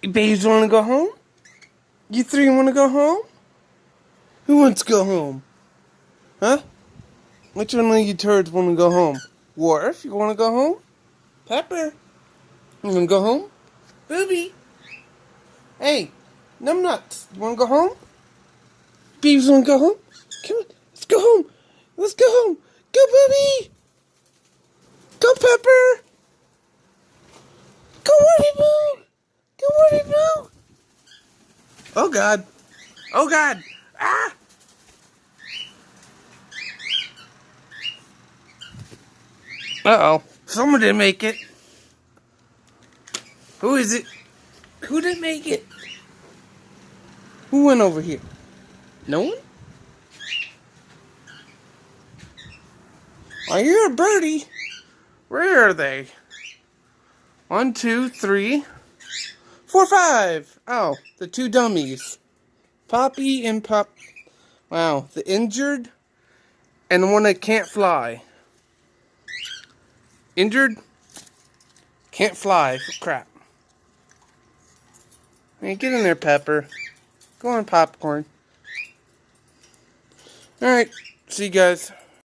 You babes want to go home? You three want to go home? Who wants to go home? Huh? Which one of you turds want to go home? Worf, you want to go home? Pepper, you want to go home? Booby, hey, numbnuts, you want to go home? Babes want to go home? Come on, let's go home. Let's go home. Go, Booby. Go, Pepper. Go, Woody Boo. Go, Woody Boo. Oh, God. Oh, God. Ah! Uh-oh. Someone didn't make it. Who is it? Who didn't make it? Who went over here? No one? Oh, you're a birdie. Where are they? 1, 2, 3, 4, 5. Oh, the two dummies. Poppy and Pop. Wow, the injured and the one that can't fly. Injured, can't fly. Crap. Hey, get in there, Pepper. Go on, Popcorn. Alright, see you guys.